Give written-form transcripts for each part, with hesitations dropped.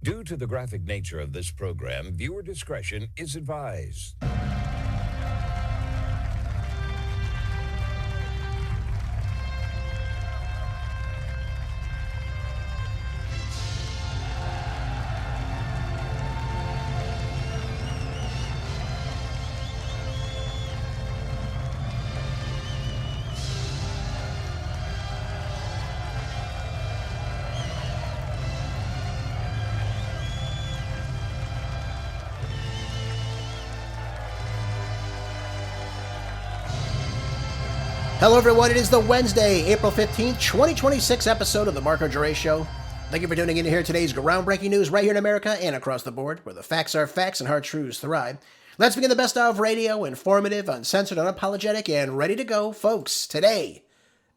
Due to the graphic nature of this program, viewer discretion is advised. Hello, everyone. It is the Wednesday, April 15th, 2026 episode of the Marco Jure Show. Thank you for tuning in to hear today's groundbreaking news right here in America and across the board, where the facts are facts and hard truths thrive. Let's begin the best of radio, informative, uncensored, unapologetic, and ready to go. Folks, today,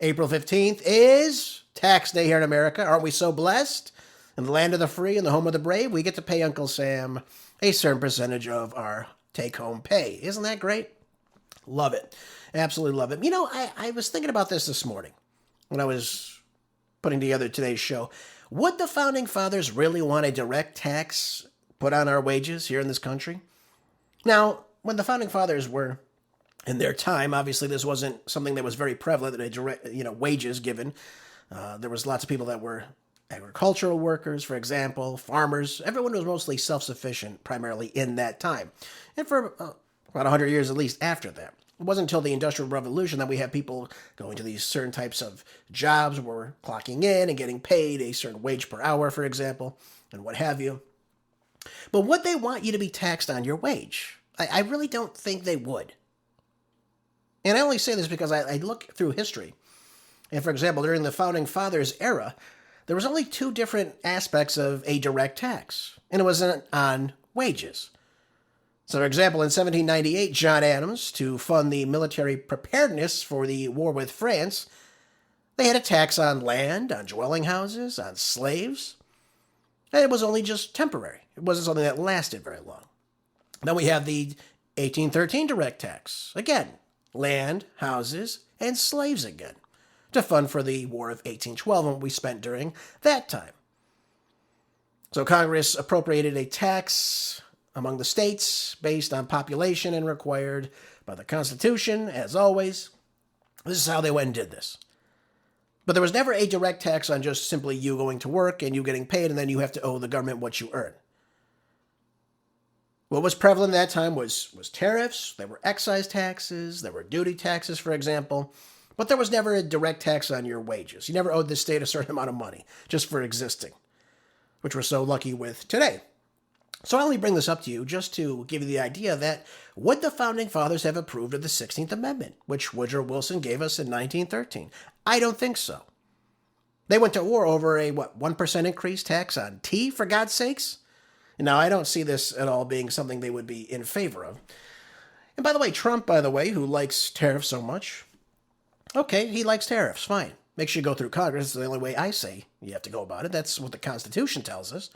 April 15th, is tax day here in America. Aren't we so blessed? In the land of the free and the home of the brave, we get to pay Uncle Sam a certain percentage of our take-home pay. Isn't that great? Love it. Absolutely love it. You know, I was thinking about this morning when I was putting together today's show. Would the Founding Fathers really want a direct tax put on our wages here in this country? Now, when the Founding Fathers were in their time, obviously this wasn't something that was very prevalent, that a direct, wages given. There was lots of people that were agricultural workers, for example, farmers. Everyone was mostly self-sufficient, primarily in that time. And for about 100 years at least after that. It wasn't until the Industrial Revolution that we have people going to these certain types of jobs where we're clocking in and getting paid a certain wage per hour, for example, and what have you. But would they want you to be taxed on your wage? I really don't think they would. And I only say this because I look through history. And for example, during the Founding Fathers era, there was only two different aspects of a direct tax, and it was on wages. So, for example, in 1798, John Adams, to fund the military preparedness for the war with France, they had a tax on land, on dwelling houses, on slaves. And it was only just temporary. It wasn't something that lasted very long. Then we have the 1813 direct tax. Again, land, houses, and slaves again, to fund for the War of 1812 and what we spent during that time. So Congress appropriated a tax among the states based on population and required by the Constitution, as always. This is how they went and did this. But there was never a direct tax on just simply you going to work and you getting paid and then you have to owe the government what you earn. What was prevalent at that time was tariffs, there were excise taxes, there were duty taxes, for example, but there was never a direct tax on your wages. You never owed the state a certain amount of money just for existing, which we're so lucky with today. So I only bring this up to you just to give you the idea that would the Founding Fathers have approved of the 16th Amendment, which Woodrow Wilson gave us in 1913? I don't think so. They went to war over a, 1% increase tax on tea, for God's sakes? Now, I don't see this at all being something they would be in favor of. And by the way, Trump, who likes tariffs so much, okay, he likes tariffs, fine. Make sure you go through Congress. It's the only way I say you have to go about it. That's what the Constitution tells us.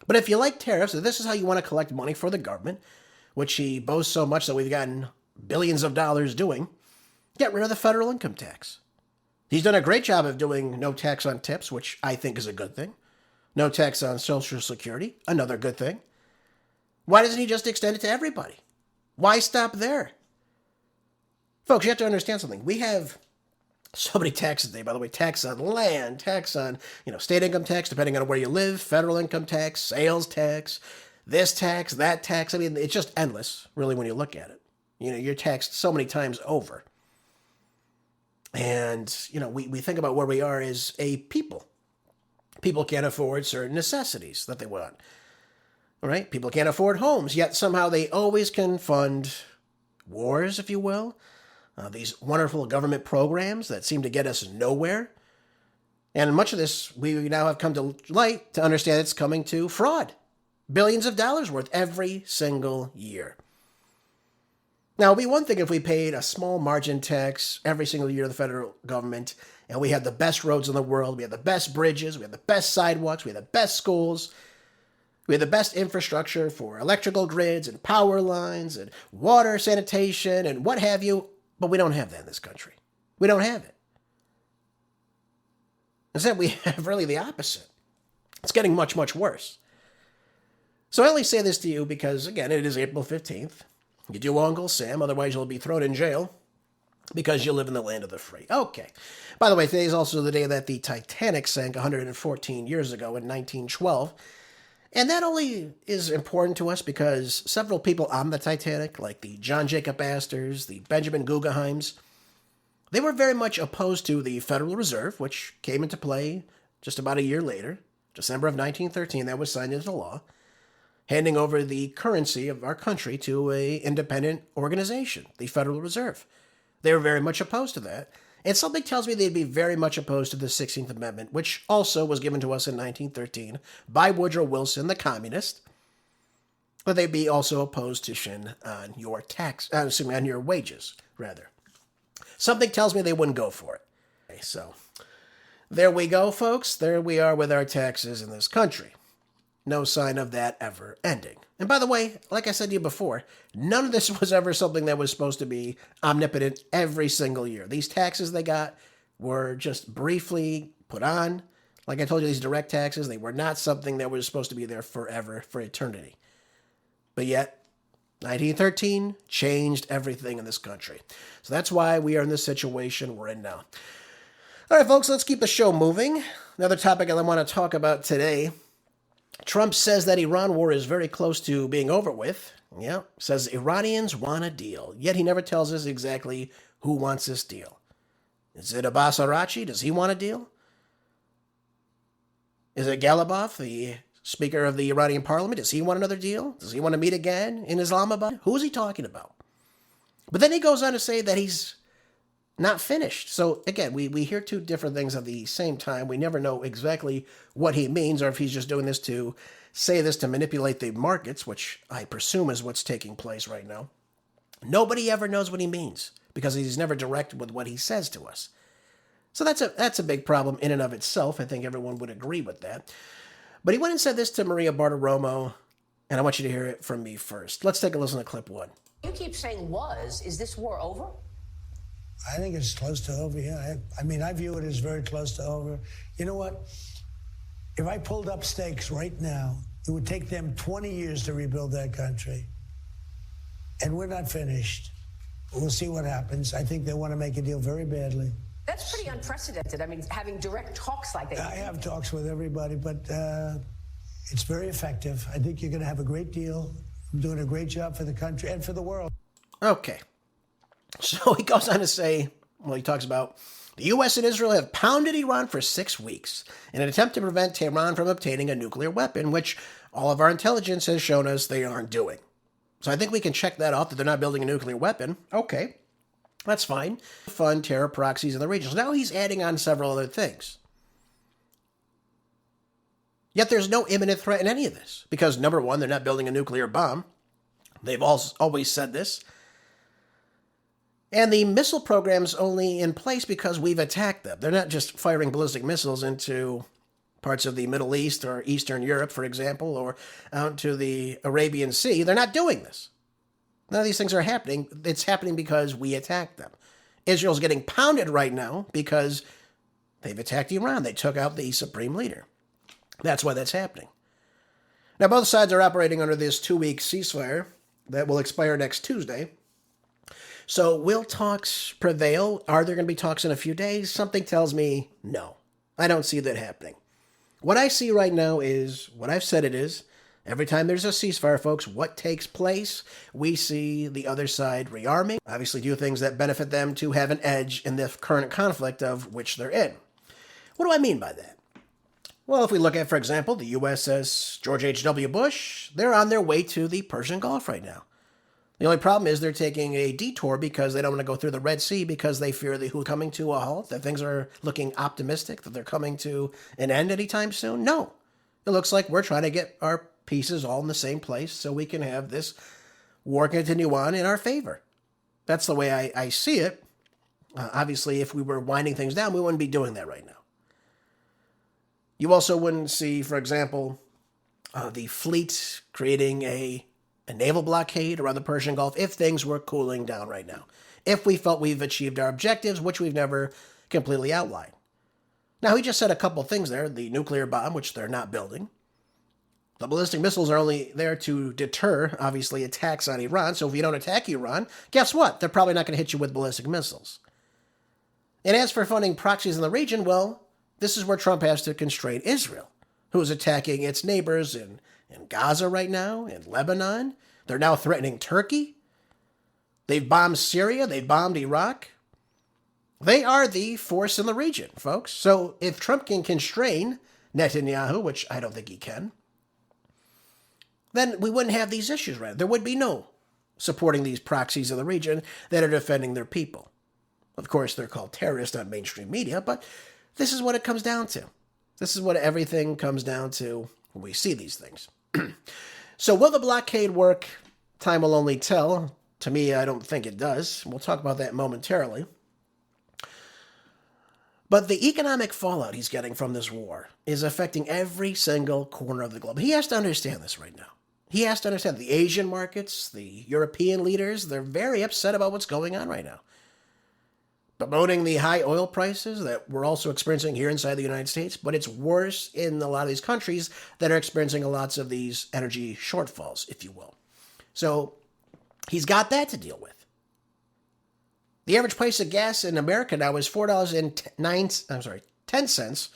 But if you like tariffs, if this is how you want to collect money for the government, which he boasts so much that we've gotten billions of dollars doing, get rid of the federal income tax. He's done a great job of doing no tax on tips, which I think is a good thing. No tax on Social Security, another good thing. Why doesn't he just extend it to everybody? Why stop there? Folks, you have to understand something. We have so many taxes today, by the way. Tax on land, tax on, state income tax, depending on where you live, federal income tax, sales tax, this tax, that tax. I mean, it's just endless, really, when you look at it. You're taxed so many times over. And, we think about where we are as a people. People can't afford certain necessities that they want. All right? People can't afford homes, yet somehow they always can fund wars, if you will. These wonderful government programs that seem to get us nowhere. And much of this, we now have come to light to understand it's coming to fraud. Billions of dollars worth every single year. Now, it would be one thing if we paid a small margin tax every single year to the federal government, and we had the best roads in the world, we had the best bridges, we had the best sidewalks, we had the best schools, we had the best infrastructure for electrical grids and power lines and water sanitation and what have you. But we don't have that in this country. We don't have it. Instead, we have really the opposite. It's getting much, much worse. So I only say this to you because, again, it is April 15th. You do Uncle Sam, otherwise you'll be thrown in jail because you live in the land of the free. Okay. By the way, today is also the day that the Titanic sank 114 years ago in 1912. And that only is important to us because several people on the Titanic, like the John Jacob Astors, the Benjamin Guggenheims, they were very much opposed to the Federal Reserve, which came into play just about a year later, December of 1913, that was signed into law, handing over the currency of our country to an independent organization, the Federal Reserve. They were very much opposed to that. And something tells me they'd be very much opposed to the 16th Amendment, which also was given to us in 1913 by Woodrow Wilson, the communist. But they'd be also opposed to shin on your on your wages, rather. Something tells me they wouldn't go for it. Okay, so there we go, folks. There we are with our taxes in this country. No sign of that ever ending. And by the way, like I said to you before, none of this was ever something that was supposed to be omnipotent every single year. These taxes they got were just briefly put on. Like I told you, these direct taxes, they were not something that was supposed to be there forever, for eternity. But yet, 1913 changed everything in this country. So that's why we are in this situation we're in now. All right, folks, let's keep the show moving. Another topic I want to talk about today. Trump says that Iran war is very close to being over with. Yeah, says Iranians want a deal. Yet he never tells us exactly who wants this deal. Is it Abbas Araghchi? Does he want a deal? Is it Galibaf, the Speaker of the Iranian Parliament? Does he want another deal? Does he want to meet again in Islamabad? Who is he talking about? But then he goes on to say that he's not finished. So again, we hear two different things at the same time. We never know exactly what he means or if he's just doing this to say this to manipulate the markets, which I presume is what's taking place right now. Nobody ever knows what he means because he's never direct with what he says to us. So that's a big problem in and of itself. I think everyone would agree with that. But he went and said this to Maria Bartiromo, and I want you to hear it from me first. Let's take a listen to clip one. You keep saying is this war over? I think it's close to over, yeah. I view it as very close to over. You know what? If I pulled up stakes right now, it would take them 20 years to rebuild that country. And we're not finished. We'll see what happens. I think they want to make a deal very badly. That's pretty unprecedented. Having direct talks like that. I have talks with everybody, but it's very effective. I think you're going to have a great deal. I'm doing a great job for the country and for the world. Okay. So he goes on to say, he talks about the U.S. and Israel have pounded Iran for 6 weeks in an attempt to prevent Tehran from obtaining a nuclear weapon, which all of our intelligence has shown us they aren't doing. So I think we can check that off, that they're not building a nuclear weapon. Okay, that's fine. Fund terror proxies in the region. So now he's adding on several other things. Yet there's no imminent threat in any of this because, number one, they're not building a nuclear bomb. They've always said this. And the missile program's only in place because we've attacked them. They're not just firing ballistic missiles into parts of the Middle East or Eastern Europe, for example, or out to the Arabian Sea. They're not doing this. None of these things are happening. It's happening because we attacked them. Israel's getting pounded right now because they've attacked Iran. They took out the supreme leader. That's why that's happening. Now, both sides are operating under this 2-week ceasefire that will expire next Tuesday. So will talks prevail? Are there going to be talks in a few days? Something tells me no. I don't see that happening. What I see right now is what I've said it is. Every time there's a ceasefire, folks, what takes place? We see the other side rearming, obviously do things that benefit them to have an edge in the current conflict of which they're in. What do I mean by that? Well, if we look at, for example, the USS George H.W. Bush, they're on their way to the Persian Gulf right now. The only problem is they're taking a detour because they don't want to go through the Red Sea because they fear the who's coming to a halt, that things are looking optimistic, that they're coming to an end anytime soon. No. It looks like we're trying to get our pieces all in the same place so we can have this war continue on in our favor. That's the way I see it. Obviously, if we were winding things down, we wouldn't be doing that right now. You also wouldn't see, for example, the fleet creating a naval blockade around the Persian Gulf if things were cooling down right now. If we felt we've achieved our objectives, which we've never completely outlined. Now, he just said a couple things there. The nuclear bomb, which they're not building. The ballistic missiles are only there to deter, obviously, attacks on Iran. So if you don't attack Iran, guess what? They're probably not going to hit you with ballistic missiles. And as for funding proxies in the region, well, this is where Trump has to constrain Israel, who is attacking its neighbors in Gaza right now, in Lebanon. They're now threatening Turkey. They've bombed Syria. They've bombed Iraq. They are the force in the region, folks. So if Trump can constrain Netanyahu, which I don't think he can, then we wouldn't have these issues, right? There would be no supporting these proxies in the region that are defending their people. Of course, they're called terrorists on mainstream media, but this is what it comes down to. This is what everything comes down to when we see these things. So will the blockade work? Time will only tell. To me, I don't think it does. We'll talk about that momentarily. But the economic fallout he's getting from this war is affecting every single corner of the globe. He has to understand this right now. He has to understand the Asian markets, the European leaders, they're very upset about what's going on right now. Bemoaning the high oil prices that we're also experiencing here inside the United States, but it's worse in a lot of these countries that are experiencing lots of these energy shortfalls, if you will. So he's got that to deal with. The average price of gas in America now is $4.10.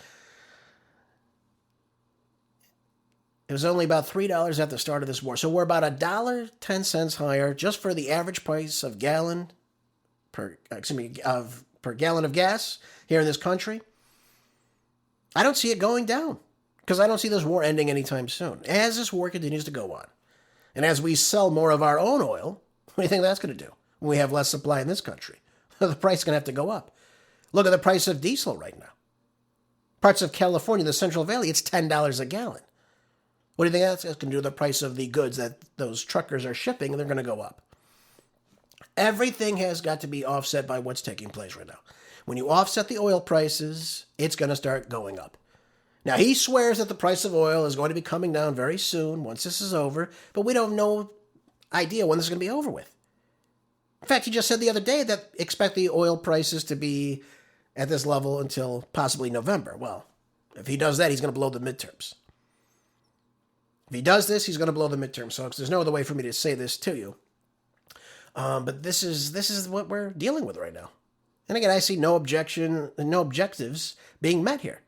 It was only about $3 at the start of this war. So we're about $1.10 higher just for the average price of per gallon of gas here in this country. I don't see it going down because I don't see this war ending anytime soon. As this war continues to go on, and as we sell more of our own oil, what do you think that's going to do when we have less supply in this country? The price is going to have to go up. Look at the price of diesel right now. Parts of California, the Central Valley, it's $10 a gallon. What do you think that's going to do to the price of the goods that those truckers are shipping? They're going to go up. Everything has got to be offset by what's taking place right now. When you offset the oil prices, it's going to start going up. Now, he swears that the price of oil is going to be coming down very soon once this is over, but we don't have no idea when this is going to be over with. In fact, he just said the other day that expect the oil prices to be at this level until possibly November. Well, if he does that, he's going to blow the midterms. If he does this, he's going to blow the midterms, folks. There's no other way for me to say this to you. But this is what we're dealing with right now. And again, I see no objectives being met here.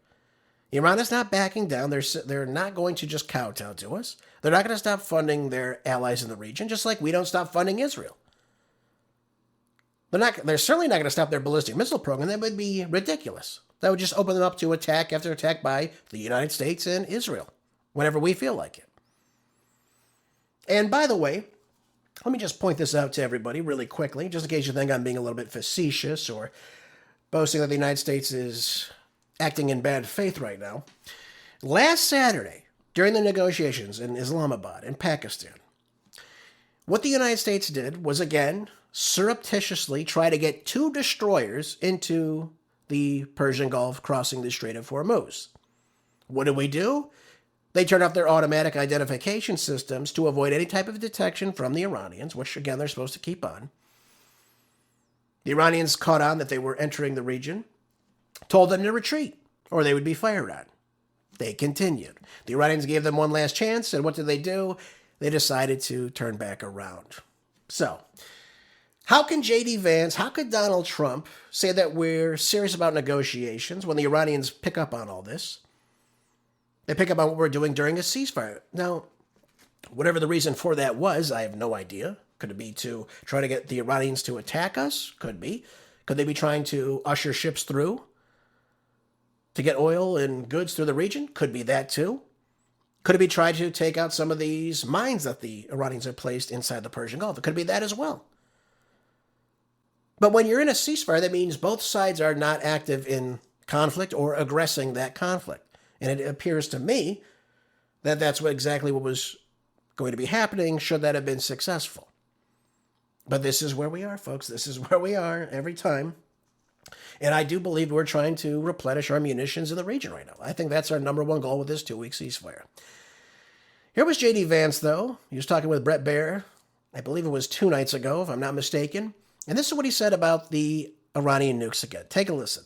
Iran is not backing down. They're not going to just kowtow to us. They're not going to stop funding their allies in the region, just like we don't stop funding Israel. They're certainly not going to stop their ballistic missile program. That would be ridiculous. That would just open them up to attack after attack by the United States and Israel, whenever we feel like it. And by the way, let me just point this out to everybody really quickly, just in case you think I'm being a little bit facetious or boasting that the United States is acting in bad faith right now. Last Saturday, during the negotiations in Islamabad, in Pakistan, what the United States did was, again, surreptitiously try to get 2 destroyers into the Persian Gulf crossing the Strait of Hormuz. What did we do? They turned off their automatic identification systems to avoid any type of detection from the Iranians, which, again, they're supposed to keep on. The Iranians caught on that they were entering the region, told them to retreat, or they would be fired on. They continued. The Iranians gave them one last chance, and what did they do? They decided to turn back around. So, how can J.D. Vance, how could Donald Trump say that we're serious about negotiations when the Iranians pick up on all this? They pick up on what we're doing during a ceasefire. Now, whatever the reason for that was, I have no idea. Could it be to try to get the Iranians to attack us? Could be. Could they be trying to usher ships through to get oil and goods through the region? Could be that too. Could it be trying to take out some of these mines that the Iranians have placed inside the Persian Gulf? It could be that as well. But when you're in a ceasefire, that means both sides are not active in conflict or aggressing that conflict. And it appears to me that that's exactly what was going to be happening should that have been successful. But this is where we are, folks. This is where we are every time. And I do believe we're trying to replenish our munitions in the region right now. I think that's our number one goal with this 2-week ceasefire. Here was J.D. Vance, though. He was talking with Bret Baier. I believe it was 2 nights ago, if I'm not mistaken. And this is what he said about the Iranian nukes again. Take a listen.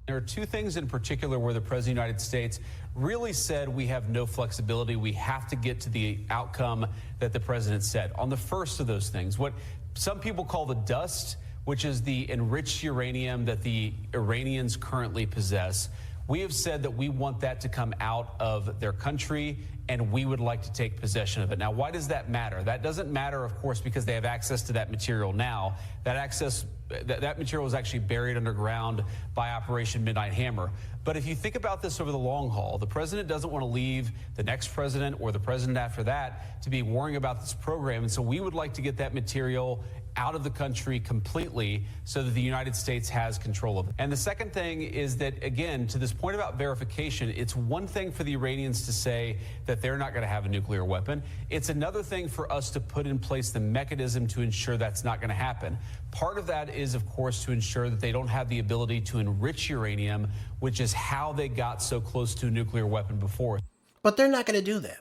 There are two things in particular where the President of the United States really said we have no flexibility. We have to get to the outcome that the president said. On the first of those things, what some people call the dust, which is the enriched uranium that the Iranians currently possess, we have said that we want that to come out of their country and we would like to take possession of it. Now, why does that matter? That doesn't matter, of course, because they have access to that material now. That material is actually buried underground by Operation Midnight Hammer. But if you think about this over the long haul, the president doesn't want to leave the next president or the president after that to be worrying about this program. And so we would like to get that material out of the country completely so that the United States has control of it. And the second thing is that, again, to this point about verification, it's one thing for the Iranians to say that they're not going to have a nuclear weapon. It's another thing for us to put in place the mechanism to ensure that's not going to happen. Part of that is, of course, to ensure that they don't have the ability to enrich uranium, which is how they got so close to a nuclear weapon before. But they're not going to do that.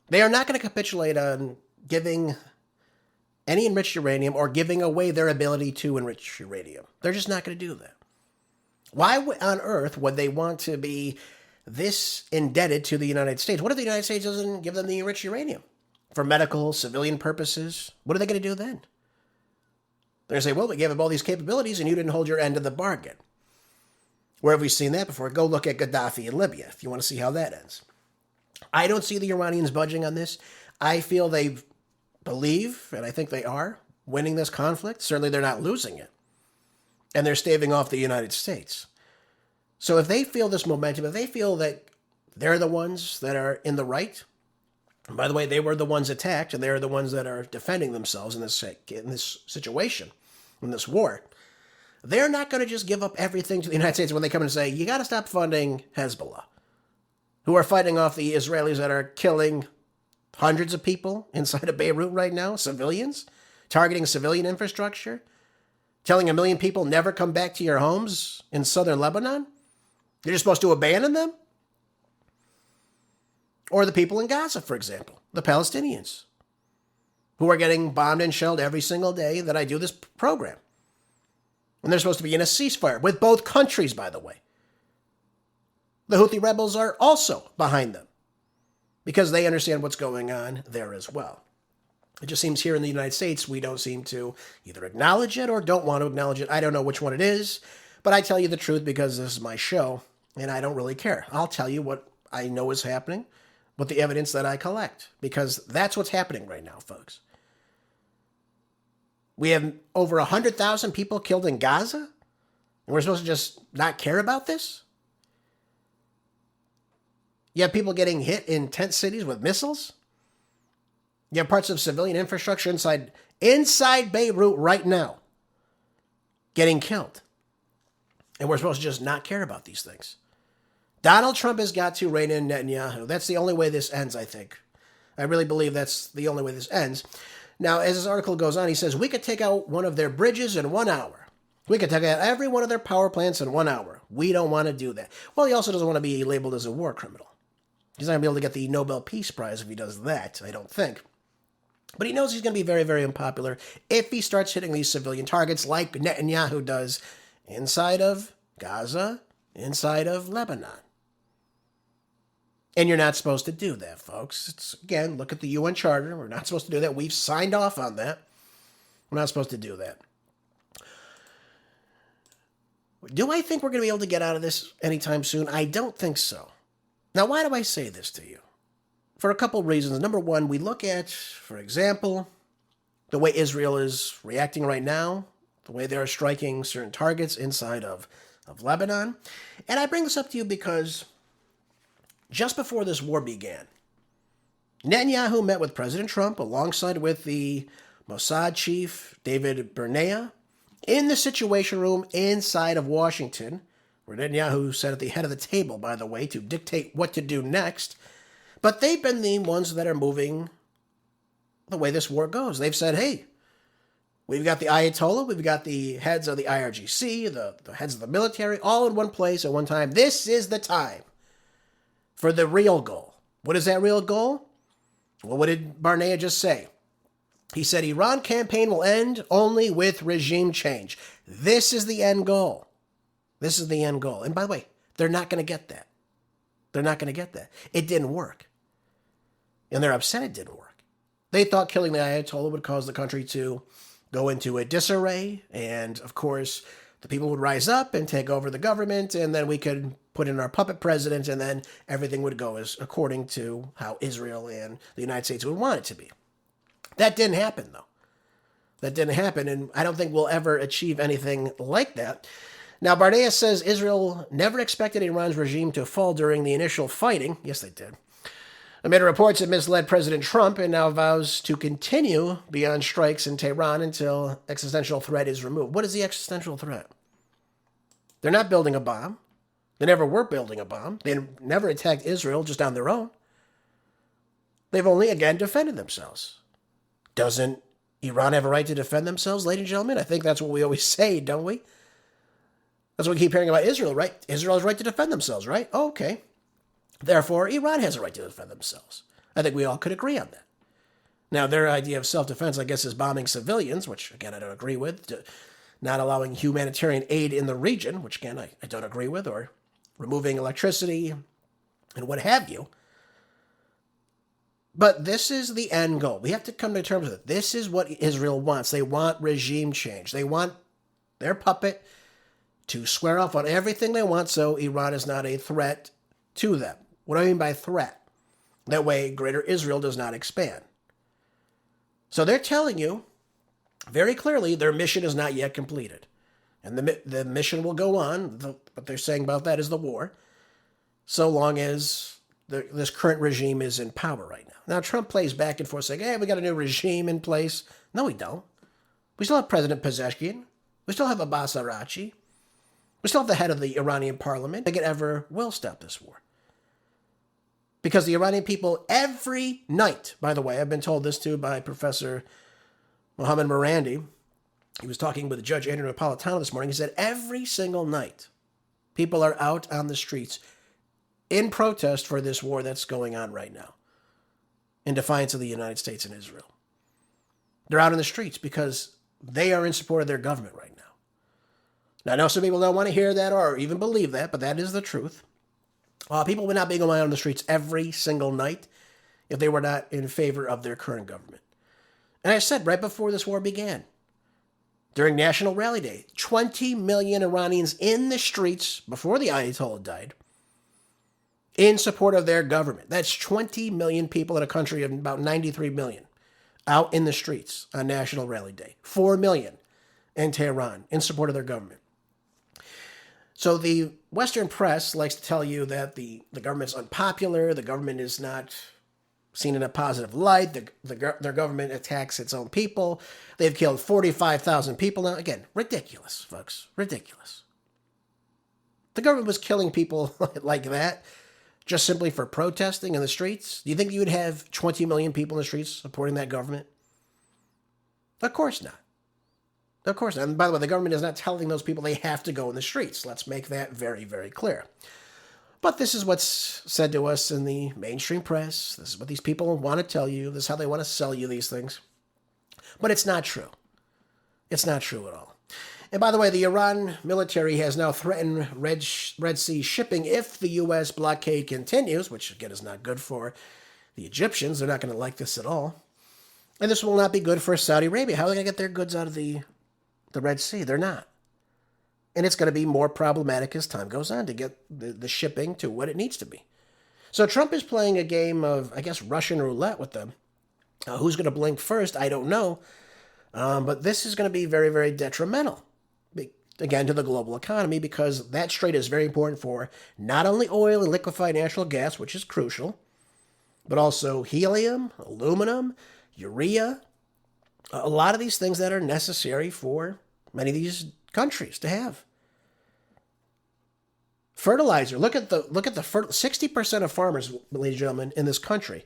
They are not going to capitulate on giving any enriched uranium or giving away their ability to enrich uranium. They're just not going to do that. Why on earth would they want to be this indebted to the United States? What if the United States doesn't give them the enriched uranium for medical, civilian purposes? What are they going to do then? They're going to say, well, we gave them all these capabilities and you didn't hold your end of the bargain. Where have we seen that before? Go look at Gaddafi in Libya if you want to see how that ends. I don't see the Iranians budging on this. I feel they believe, and I think they are, winning this conflict. Certainly they're not losing it. And they're staving off the United States. So if they feel this momentum, if they feel that they're the ones that are in the right, and by the way, they were the ones attacked, and they're the ones that are defending themselves in this situation, in this war, they're not going to just give up everything to the United States when they come in and say, you got to stop funding Hezbollah, who are fighting off the Israelis that are killing hundreds of people inside of Beirut right now, civilians, targeting civilian infrastructure, telling 1 million people never come back to your homes in southern Lebanon. You're just supposed to abandon them? Or the people in Gaza, for example, the Palestinians, who are getting bombed and shelled every single day that I do this program. And they're supposed to be in a ceasefire with both countries, by the way. The Houthi rebels are also behind them because they understand what's going on there as well. It just seems here in the United States, we don't seem to either acknowledge it or don't want to acknowledge it. I don't know which one it is, but I tell you the truth because this is my show, and I don't really care. I'll tell you what I know is happening with the evidence that I collect, because that's what's happening right now, folks. We have over 100,000 people killed in Gaza, and we're supposed to just not care about this? You have people getting hit in tent cities with missiles? You have parts of civilian infrastructure inside Beirut right now getting killed. And we're supposed to just not care about these things. Donald Trump has got to rein in Netanyahu. That's the only way this ends, I think. I really believe that's the only way this ends. Now, as this article goes on, he says, we could take out one of their bridges in 1 hour. We could take out every one of their power plants in 1 hour. We don't want to do that. Well, he also doesn't want to be labeled as a war criminal. He's not going to be able to get the Nobel Peace Prize if he does that, I don't think. But he knows he's going to be very, very unpopular if he starts hitting these civilian targets like Netanyahu does inside of Gaza, inside of Lebanon. And you're not supposed to do that, folks. It's, again, look at the UN Charter. We're not supposed to do that. We've signed off on that. We're not supposed to do that. Do I think we're going to be able to get out of this anytime soon? I don't think so. Now, why do I say this to you? For a couple reasons. Number one, we look at, for example, the way Israel is reacting right now, the way they're striking certain targets inside of Lebanon. And I bring this up to you because just before this war began, Netanyahu met with President Trump alongside with the Mossad chief, David Bernea, in the Situation Room inside of Washington, where Netanyahu sat at the head of the table, by the way, to dictate what to do next. But they've been the ones that are moving the way this war goes. They've said, hey, we've got the Ayatollah, we've got the heads of the IRGC, the heads of the military, all in one place at one time. This is the time for the real goal. What is that real goal? Well, what did Barnea just say? He said Iran campaign will end only with regime change. This is the end goal. This is the end goal. And by the way, they're not going to get that. They're not going to get that. It didn't work. And they're upset it didn't work. They thought killing the Ayatollah would cause the country to go into a disarray. And, of course, the people would rise up and take over the government. And then we could put in our puppet president. And then everything would go as according to how Israel and the United States would want it to be. That didn't happen, though. That didn't happen. And I don't think we'll ever achieve anything like that. Now, Barnea says Israel never expected Iran's regime to fall during the initial fighting. Yes, they did. Amid reports it misled President Trump and now vows to continue beyond strikes in Tehran until existential threat is removed. What is the existential threat? They're not building a bomb. They never were building a bomb. They never attacked Israel just on their own. They've only, again, defended themselves. Doesn't Iran have a right to defend themselves, ladies and gentlemen? I think that's what we always say, don't we? That's what we keep hearing about Israel, right? Israel has a right to defend themselves, right? Oh, okay. Therefore, Iran has a right to defend themselves. I think we all could agree on that. Now, their idea of self-defense, I guess, is bombing civilians, which, again, I don't agree with. Not allowing humanitarian aid in the region, which, again, I don't agree with. Or removing electricity and what have you. But this is the end goal. We have to come to terms with it. This is what Israel wants. They want regime change. They want their puppet to square off on everything they want so Iran is not a threat to them. What do I mean by threat? That way, Greater Israel does not expand. So they're telling you very clearly their mission is not yet completed. And the mission will go on. What they're saying about that is the war, so long as this current regime is in power right now. Now, Trump plays back and forth saying, hey, we got a new regime in place. No, we don't. We still have President Pezeshkian. We still have Abbas Arachi. We still have the head of the Iranian parliament. I think it ever will stop this war. Because the Iranian people every night, by the way, I've been told this too by Professor Mohammad Morandi. He was talking with Judge Andrew Napolitano this morning. He said every single night, people are out on the streets in protest for this war that's going on right now, in defiance of the United States and Israel. They're out in the streets because they are in support of their government right now. Now, I know some people don't want to hear that or even believe that, but that is the truth. People would not be going out on the streets every single night if they were not in favor of their current government. And I said right before this war began, during National Rally Day, 20 million Iranians in the streets before the Ayatollah died in support of their government. That's 20 million people in a country of about 93 million out in the streets on National Rally Day. 4 million in Tehran in support of their government. So the Western press likes to tell you that the government's unpopular, the government is not seen in a positive light, their government attacks its own people, they've killed 45,000 people now. Again, ridiculous, folks, ridiculous. The government was killing people like that just simply for protesting in the streets. Do you think you would have 20 million people in the streets supporting that government? Of course not. Of course not. And by the way, the government is not telling those people they have to go in the streets. Let's make that very, very clear. But this is what's said to us in the mainstream press. This is what these people want to tell you. This is how they want to sell you these things. But it's not true. It's not true at all. And by the way, the Iran military has now threatened Red Sea shipping if the U.S. blockade continues, which again is not good for the Egyptians. They're not going to like this at all. And this will not be good for Saudi Arabia. How are they going to get their goods out of the Red Sea? They're not. And it's going to be more problematic as time goes on to get the shipping to what it needs to be. So Trump is playing a game of, I guess, Russian roulette with them. Who's going to blink first? I don't know. But this is going to be very, very detrimental, again, to the global economy, because that strait is very important for not only oil and liquefied natural gas, which is crucial, but also helium, aluminum, urea, a lot of these things that are necessary for many of these countries to have. Fertilizer. Look at the 60% of farmers, ladies and gentlemen, in this country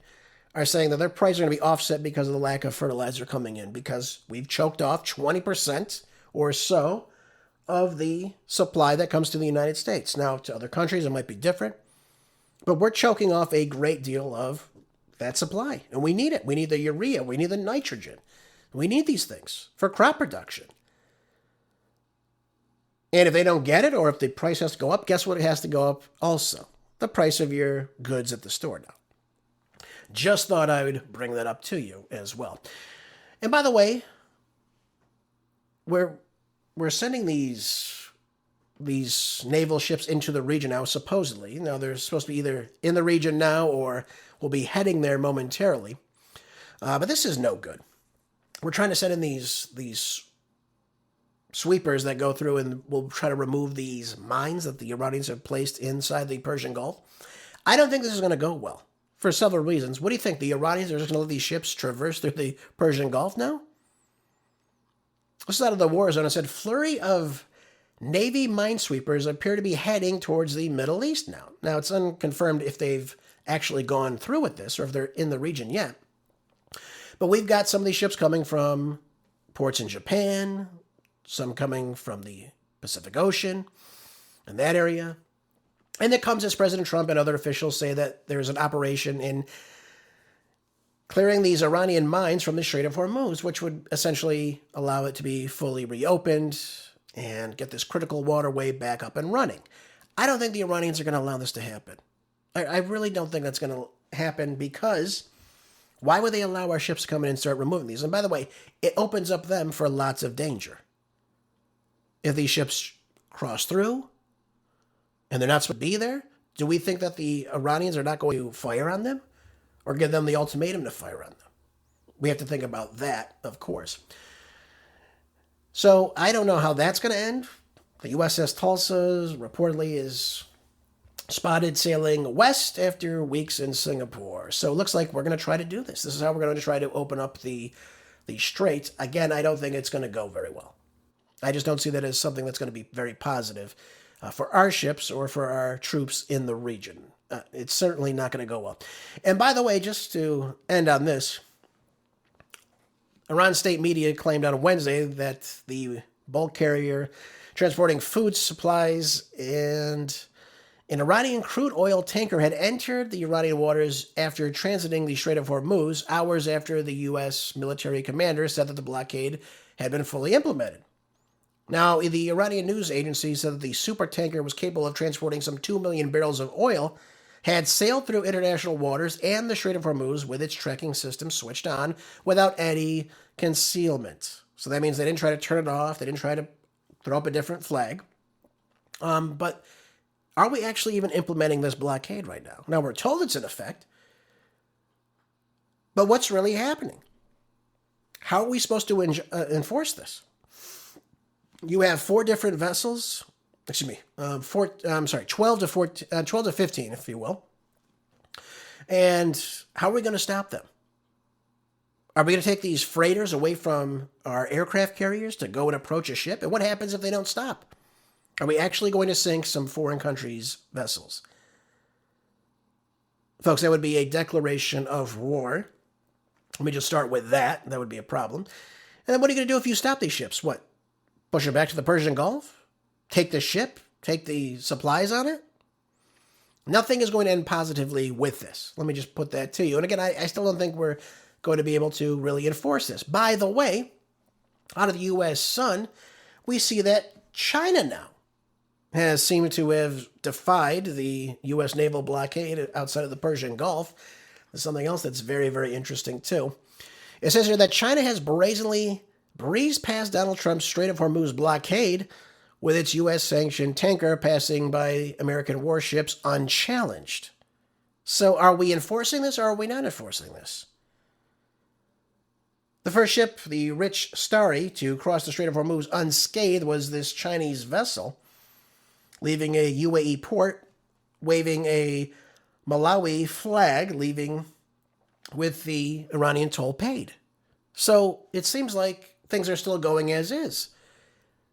are saying that their prices are going to be offset because of the lack of fertilizer coming in, because we've choked off 20% or so of the supply that comes to the United States. Now, to other countries, it might be different, but we're choking off a great deal of that supply, and we need it. We need the urea. We need the nitrogen. We need these things for crop production. And if they don't get it, or if the price has to go up, guess what? It has to go up also. The price of your goods at the store now. Just thought I would bring that up to you as well. And by the way, we're sending these naval ships into the region now, supposedly. Now, they're supposed to be either in the region now or will be heading there momentarily. But this is no good. We're trying to send in these sweepers that go through and will try to remove these mines that the Iranians have placed inside the Persian Gulf. I don't think this is going to go well for several reasons. What do you think? The Iranians are just going to let these ships traverse through the Persian Gulf now? This is out of the war zone. It said flurry of Navy minesweepers appear to be heading towards the Middle East now. Now, it's unconfirmed if they've actually gone through with this or if they're in the region yet. But we've got some of these ships coming from ports in Japan, some coming from the Pacific Ocean and that area. And it comes as President Trump and other officials say that there's an operation in clearing these Iranian mines from the Strait of Hormuz, which would essentially allow it to be fully reopened and get this critical waterway back up and running. I don't think the Iranians are going to allow this to happen. I really don't think that's going to happen, because why would they allow our ships to come in and start removing these? And by the way, it opens up them for lots of danger. If these ships cross through and they're not supposed to be there, do we think that the Iranians are not going to fire on them or give them the ultimatum to fire on them? We have to think about that, of course. So I don't know how that's going to end. The USS Tulsa reportedly is spotted sailing west after weeks in Singapore. So it looks like we're going to try to do this. This is how we're going to try to open up the strait. Again, I don't think it's going to go very well. I just don't see that as something that's going to be very positive for our ships or for our troops in the region. It's certainly not going to go well. And by the way, just to end on this, Iran state media claimed on Wednesday that the bulk carrier transporting food supplies and an Iranian crude oil tanker had entered the Iranian waters after transiting the Strait of Hormuz, hours after the U.S. military commander said that the blockade had been fully implemented. Now, the Iranian news agency said that the supertanker was capable of transporting some 2 million barrels of oil, had sailed through international waters and the Strait of Hormuz with its tracking system switched on without any concealment. So that means they didn't try to turn it off. They didn't try to throw up a different flag. But are we actually even implementing this blockade right now? Now, we're told it's in effect. But what's really happening? How are we supposed to enforce this? You have 4 different vessels. Excuse me. 12 to 15, if you will. And how are we going to stop them? Are we going to take these freighters away from our aircraft carriers to go and approach a ship? And what happens if they don't stop? Are we actually going to sink some foreign countries' vessels? Folks, that would be a declaration of war. Let me just start with that. That would be a problem. And then what are you going to do if you stop these ships? What? Push it back to the Persian Gulf? Take the ship? Take the supplies on it? Nothing is going to end positively with this. Let me just put that to you. And again, I still don't think we're going to be able to really enforce this. By the way, out of the U.S. Sun, we see that China now has seemed to have defied the U.S. naval blockade outside of the Persian Gulf. There's something else that's very, very interesting, too. It says here that China has brazenly breezed past Donald Trump's Strait of Hormuz blockade with its US-sanctioned tanker passing by American warships unchallenged. So are we enforcing this or are we not enforcing this? The first ship, the Rich Starry, to cross the Strait of Hormuz unscathed was this Chinese vessel, leaving a UAE port, waving a Malawi flag, leaving with the Iranian toll paid. So it seems like things are still going as is.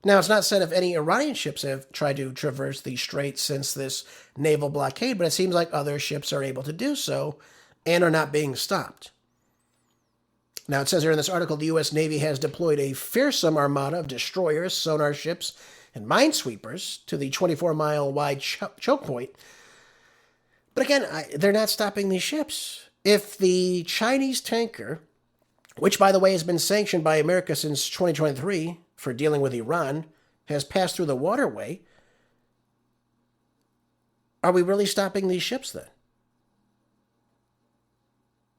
Now, it's not said if any Iranian ships have tried to traverse the strait since this naval blockade, but it seems like other ships are able to do so and are not being stopped. Now, it says here in this article, the U.S. Navy has deployed a fearsome armada of destroyers, sonar ships, and minesweepers to the 24-mile wide choke point. But again, they're not stopping these ships. If the Chinese tanker, which, by the way, has been sanctioned by America since 2023 for dealing with Iran, has passed through the waterway, are we really stopping these ships then?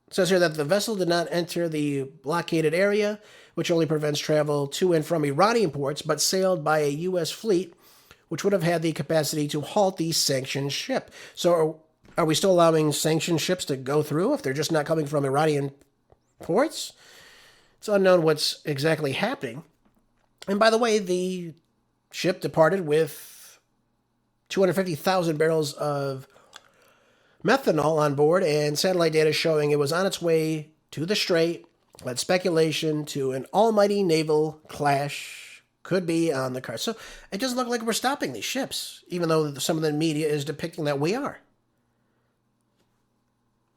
It says here that the vessel did not enter the blockaded area, which only prevents travel to and from Iranian ports, but sailed by a U.S. fleet, which would have had the capacity to halt the sanctioned ship. So are we still allowing sanctioned ships to go through if they're just not coming from Iranian ports? It's unknown what's exactly happening. And by the way, the ship departed with 250,000 barrels of methanol on board, and satellite data showing it was on its way to the Strait, led speculation to an almighty naval clash could be on the cards. So it doesn't look like we're stopping these ships, even though some of the media is depicting that we are.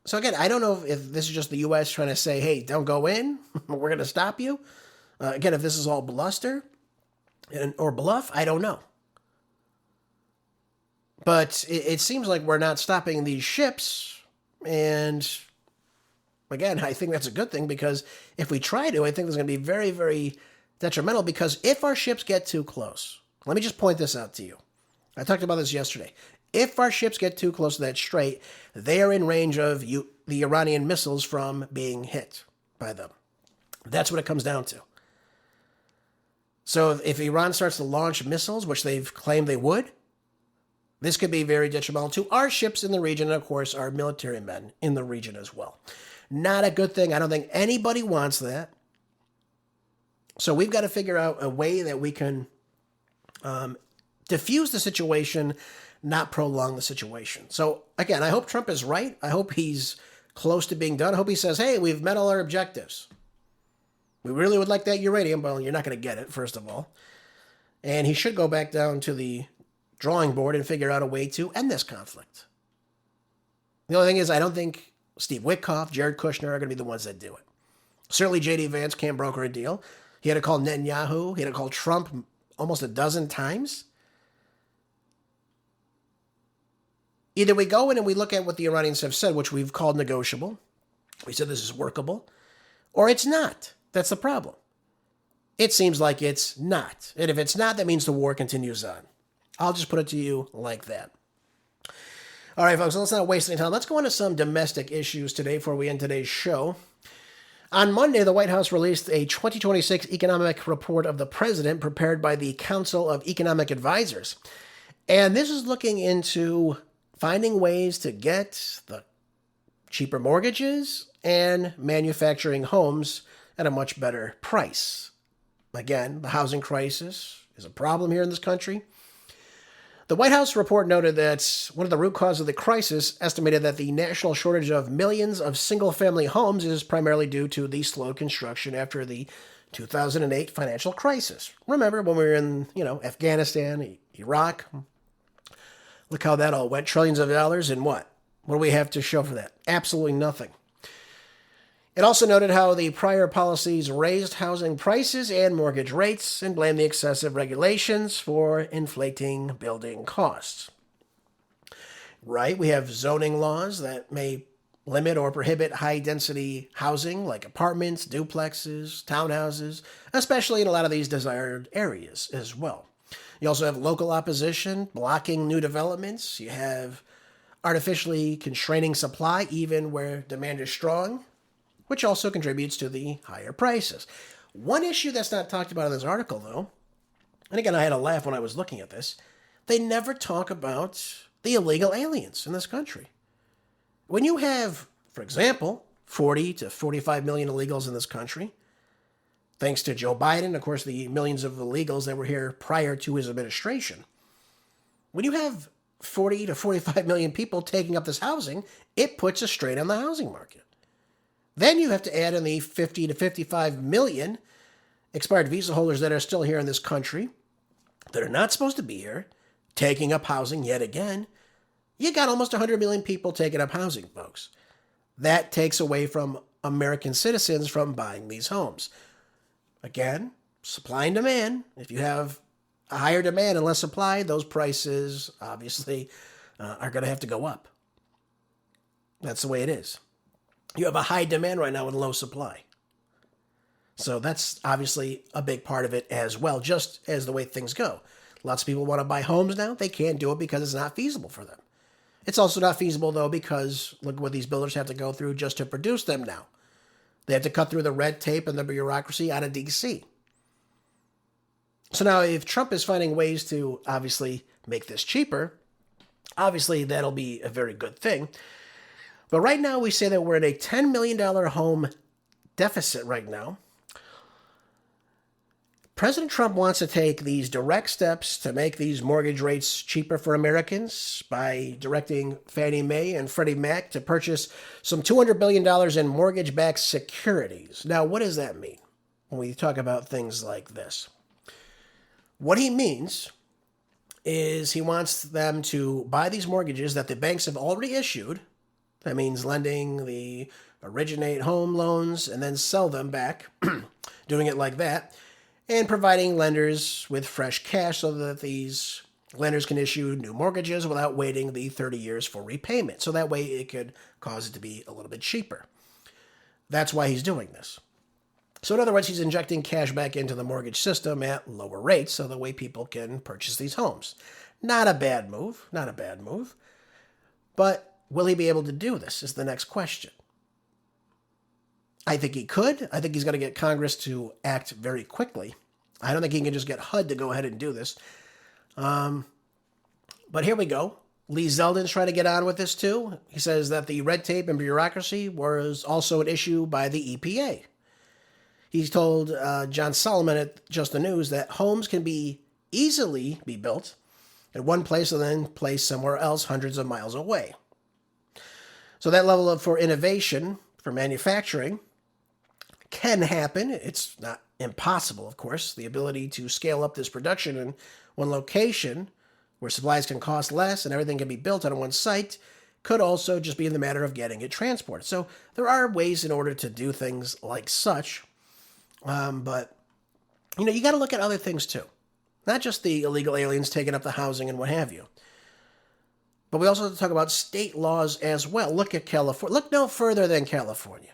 So again, I don't know if this is just the U.S. trying to say, hey, don't go in, we're going to stop you. Again, if this is all bluster or bluff, I don't know. But it seems like we're not stopping these ships. And again, I think that's a good thing, because if we try to, I think there's going to be very, very detrimental, because if our ships get too close, let me just point this out to you. I talked about this yesterday. If our ships get too close to that strait, they are in range of the Iranian missiles from being hit by them. That's what it comes down to. So if Iran starts to launch missiles, which they've claimed they would, this could be very detrimental to our ships in the region, and of course our military men in the region as well. Not a good thing. I don't think anybody wants that. So we've got to figure out a way that we can diffuse the situation, not prolong the situation. So again, I hope Trump is right. I hope he's close to being done. I hope he says, hey, we've met all our objectives. We really would like that uranium. Well, you're not going to get it, first of all. And he should go back down to the drawing board and figure out a way to end this conflict. The only thing is, I don't think Steve Witkoff, Jared Kushner are going to be the ones that do it. Certainly J.D. Vance can't broker a deal. He had to call Netanyahu. He had to call Trump almost a dozen times. Either we go in and we look at what the Iranians have said, which we've called negotiable. We said this is workable. Or it's not. That's the problem. It seems like it's not. And if it's not, that means the war continues on. I'll just put it to you like that. All right, folks, let's not waste any time. Let's go into some domestic issues today before we end today's show. On Monday, the White House released a 2026 economic report of the president prepared by the Council of Economic Advisors. And this is looking into finding ways to get the cheaper mortgages and manufacturing homes at a much better price. Again, the housing crisis is a problem here in this country. The White House report noted that one of the root causes of the crisis estimated that the national shortage of millions of single-family homes is primarily due to the slow construction after the 2008 financial crisis. Remember when we were in, Afghanistan, Iraq? Look how that all went. Trillions of dollars, and what? What do we have to show for that? Absolutely nothing. It also noted how the prior policies raised housing prices and mortgage rates and blamed the excessive regulations for inflating building costs. Right? We have zoning laws that may limit or prohibit high-density housing like apartments, duplexes, townhouses, especially in a lot of these desired areas as well. You also have local opposition blocking new developments. You have artificially constraining supply even where demand is strong, which also contributes to the higher prices. One issue that's not talked about in this article, though, and again, I had a laugh when I was looking at this, they never talk about the illegal aliens in this country. When you have, for example, 40 to 45 million illegals in this country, thanks to Joe Biden, of course, the millions of illegals that were here prior to his administration, when you have 40 to 45 million people taking up this housing, it puts a strain on the housing market. Then you have to add in the 50 to 55 million expired visa holders that are still here in this country that are not supposed to be here, taking up housing yet again. You got almost 100 million people taking up housing, folks. That takes away from American citizens from buying these homes. Again, supply and demand. If you have a higher demand and less supply, those prices obviously are going to have to go up. That's the way it is. You have a high demand right now with low supply. So that's obviously a big part of it as well, just as the way things go. Lots of people want to buy homes now. They can't do it because it's not feasible for them. It's also not feasible, though, because look what these builders have to go through just to produce them now. They have to cut through the red tape and the bureaucracy out of D.C. So now if Trump is finding ways to obviously make this cheaper, obviously that'll be a very good thing. But right now we say that we're in a $10 million home deficit right now. President Trump wants to take these direct steps to make these mortgage rates cheaper for Americans by directing Fannie Mae and Freddie Mac to purchase some $200 billion in mortgage-backed securities. Now, what does that mean when we talk about things like this? What he means is he wants them to buy these mortgages that the banks have already issued. That means lending the originate home loans and then sell them back, doing it like that, and providing lenders with fresh cash so that these lenders can issue new mortgages without waiting the 30 years for repayment. So that way it could cause it to be a little bit cheaper. That's why he's doing this. So in other words, he's injecting cash back into the mortgage system at lower rates so the way people can purchase these homes. Not a bad move, not a bad move. But will he be able to do this is the next question. I think he could. I think he's going to get Congress to act very quickly. I don't think he can just get HUD to go ahead and do this. But here we go. Lee Zeldin's trying to get on with this too. He says that the red tape and bureaucracy was also an issue by the EPA. He's told John Solomon at Just the News that homes can easily be built in one place and then placed somewhere else hundreds of miles away. So that level for innovation, for manufacturing, can happen. It's not impossible, of course. The ability to scale up this production in one location where supplies can cost less and everything can be built on one site could also just be in the matter of getting it transported. So there are ways in order to do things like such. But, you got to look at other things too. Not just the illegal aliens taking up the housing and what have you. But we also have to talk about state laws as well. Look at California. Look no further than California.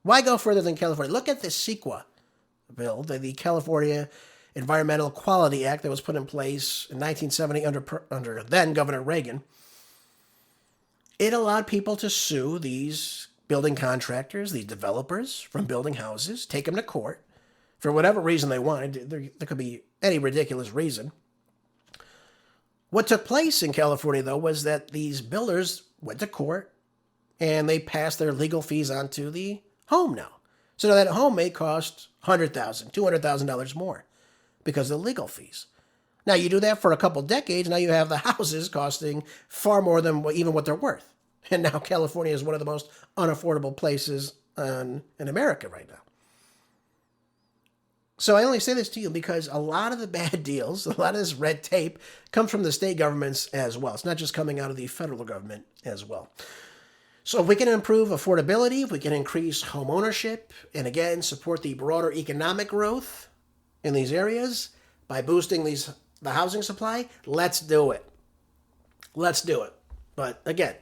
Why go further than California? Look at the CEQA bill, the California Environmental Quality Act that was put in place in 1970 under then Governor Reagan. It allowed people to sue these building contractors, these developers, from building houses, take them to court for whatever reason they wanted. There could be any ridiculous reason. What took place in California, though, was that these builders went to court and they passed their legal fees onto the home now. So now that home may cost $100,000, $200,000 more because of the legal fees. Now you do that for a couple decades, now you have the houses costing far more than even what they're worth. And now California is one of the most unaffordable places in America right now. So I only say this to you because a lot of the bad deals, a lot of this red tape comes from the state governments as well. It's not just coming out of the federal government as well. So if we can improve affordability, if we can increase home ownership, and again, support the broader economic growth in these areas by boosting the housing supply, let's do it. Let's do it. But again,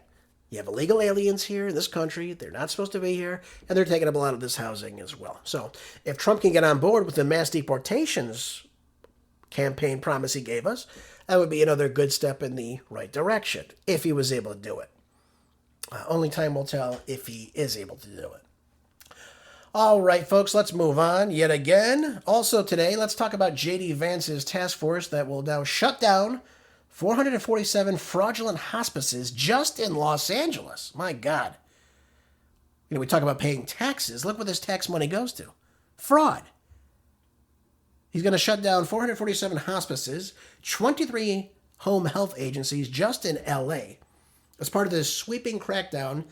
you have illegal aliens here in this country. They're not supposed to be here, and they're taking up a lot of this housing as well. So if Trump can get on board with the mass deportations campaign promise he gave us, that would be another good step in the right direction, if he was able to do it. Only time will tell if he is able to do it. All right, folks, let's move on yet again. Also today, let's talk about J.D. Vance's task force that will now shut down 447 fraudulent hospices just in Los Angeles. My God. We talk about paying taxes. Look where this tax money goes to. Fraud. He's going to shut down 447 hospices, 23 home health agencies just in L.A., as part of this sweeping crackdown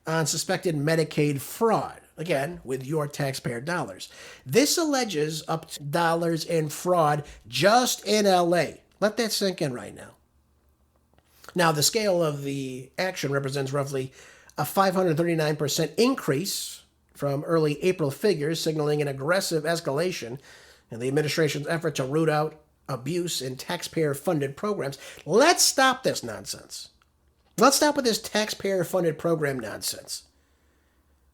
on suspected Medicaid fraud, again, with your taxpayer dollars. This alleges up to dollars in fraud just in LA. Let that sink in right now. Now, the scale of the action represents roughly a 539% increase from early April figures, signaling an aggressive escalation in the administration's effort to root out abuse in taxpayer-funded programs. Let's stop this nonsense. Let's stop with this taxpayer-funded program nonsense.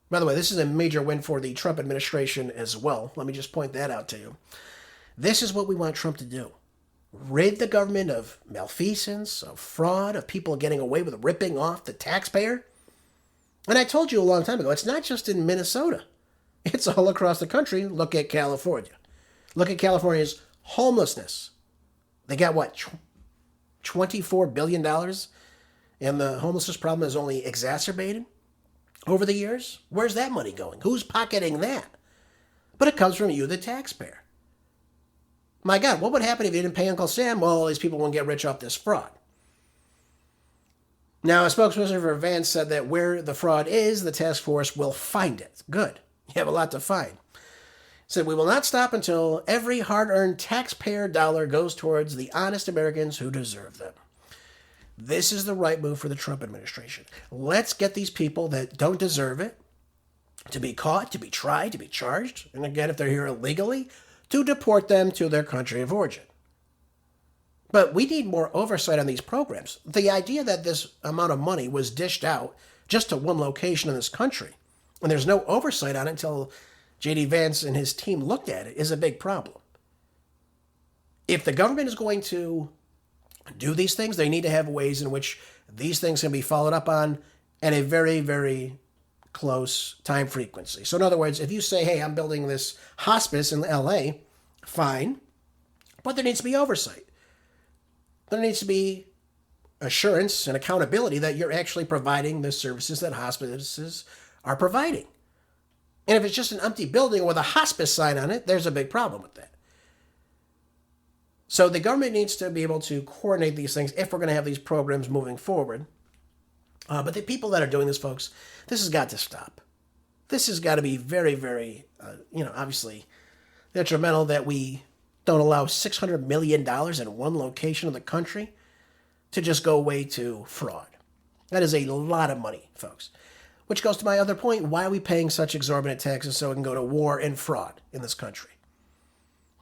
By the way, this is a major win for the Trump administration as well. Let me just point that out to you. This is what we want Trump to do. Rid the government of malfeasance, of fraud, of people getting away with ripping off the taxpayer. And I told you a long time ago, it's not just in Minnesota. It's all across the country. Look at California. Look at California's homelessness. They got what, $24 billion? And the homelessness problem is only exacerbated over the years. Where's that money going? Who's pocketing that? But it comes from you, the taxpayer. My God, what would happen if you didn't pay Uncle Sam? Well, all these people won't get rich off this fraud. Now, a spokesperson for Vance said that where the fraud is, the task force will find it. Good. You have a lot to find. Said, we will not stop until every hard-earned taxpayer dollar goes towards the honest Americans who deserve them. This is the right move for the Trump administration. Let's get these people that don't deserve it to be caught, to be tried, to be charged. And again, if they're here illegally, to deport them to their country of origin. But we need more oversight on these programs. The idea that this amount of money was dished out just to one location in this country, and there's no oversight on it until J.D. Vance and his team looked at it, is a big problem. If the government is going to do these things, they need to have ways in which these things can be followed up on at a very, very close time frequency. So in other words, if you say, hey, I'm building this hospice in LA, fine, but there needs to be oversight. There needs to be assurance and accountability that you're actually providing the services that hospices are providing. And if it's just an empty building with a hospice sign on it, there's a big problem with that. So the government needs to be able to coordinate these things if we're going to have these programs moving forward. But the people that are doing this, folks, this has got to stop. This has got to be very, very, obviously detrimental that we don't allow $600 million in one location of the country to just go away to fraud. That is a lot of money, folks. Which goes to my other point. Why are we paying such exorbitant taxes so we can go to war and fraud in this country?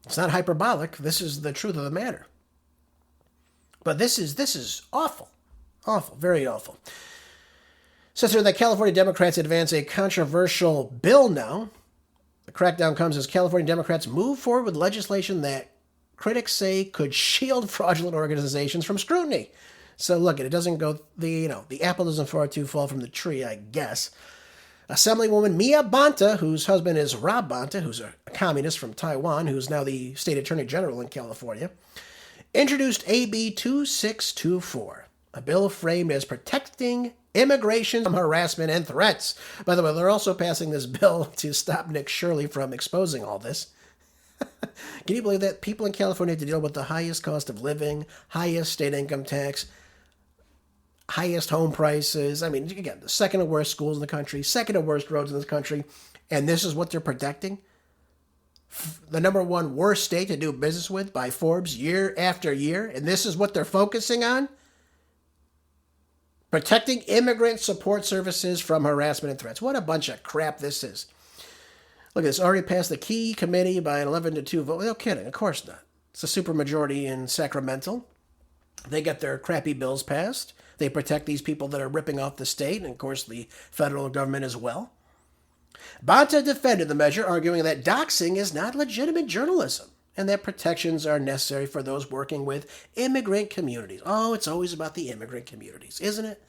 It's not hyperbolic. This is the truth of the matter. But this is awful. Awful. Very awful. Says here that California Democrats advance a controversial bill now. The crackdown comes as California Democrats move forward with legislation that critics say could shield fraudulent organizations from scrutiny. So look, it doesn't go, the apple doesn't far too fall from the tree, I guess. Assemblywoman Mia Bonta, whose husband is Rob Bonta, who's a communist from Taiwan, who's now the state attorney general in California, introduced AB 2624, a bill framed as protecting immigration from harassment and threats. By the way, they're also passing this bill to stop Nick Shirley from exposing all this. Can you believe that? People in California have to deal with the highest cost of living, highest state income tax, highest home prices. I mean, again, the second worst schools in the country, second worst roads in this country, and this is what they're protecting? The number one worst state to do business with by Forbes year after year, and this is what they're focusing on? Protecting immigrant support services from harassment and threats. What a bunch of crap this is. Look at this, already passed the key committee by an 11-2 vote. No kidding, of course not. It's a supermajority in Sacramento. They get their crappy bills passed. They protect these people that are ripping off the state, and of course the federal government as well. Bonta defended the measure, arguing that doxing is not legitimate journalism and that protections are necessary for those working with immigrant communities. Oh, it's always about the immigrant communities, isn't it?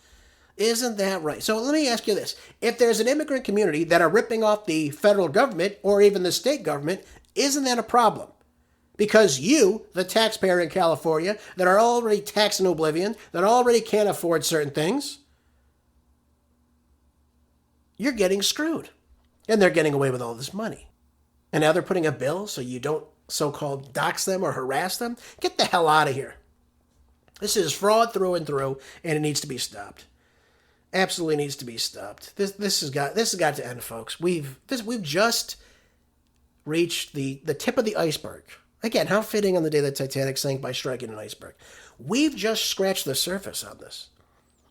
Isn't that right? So let me ask you this. If there's an immigrant community that are ripping off the federal government or even the state government, isn't that a problem? Because you, the taxpayer in California, that are already taxed in oblivion, that already can't afford certain things, you're getting screwed. And they're getting away with all this money. And now they're putting a bill so you don't so-called dox them or harass them. Get the hell out of here. This is fraud through and through, and it needs to be stopped. Absolutely needs to be stopped. This has got to end, folks. We've just reached the tip of the iceberg. Again, how fitting on the day the Titanic sank by striking an iceberg. We've just scratched the surface on this.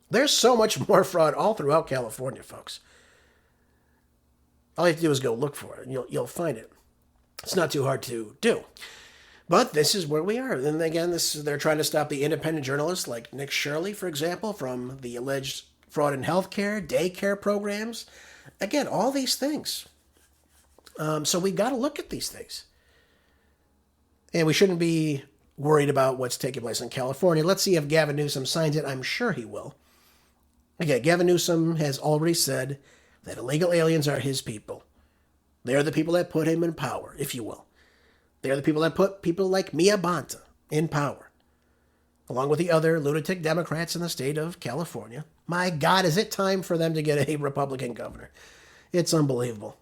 There's so much more fraud all throughout California, folks. All you have to do is go look for it, and you'll find it. It's not too hard to do. But this is where we are. And again, they're trying to stop the independent journalists like Nick Shirley, for example, from the alleged fraud in healthcare, daycare programs. Again, all these things. So we got to look at these things. And we shouldn't be worried about what's taking place in California. Let's see if Gavin Newsom signs it. I'm sure he will. Again, Gavin Newsom has already said that illegal aliens are his people. They're the people that put him in power, if you will. They're the people that put people like Mia Bonta in power, along with the other lunatic Democrats in the state of California. My God, is it time for them to get a Republican governor? It's unbelievable.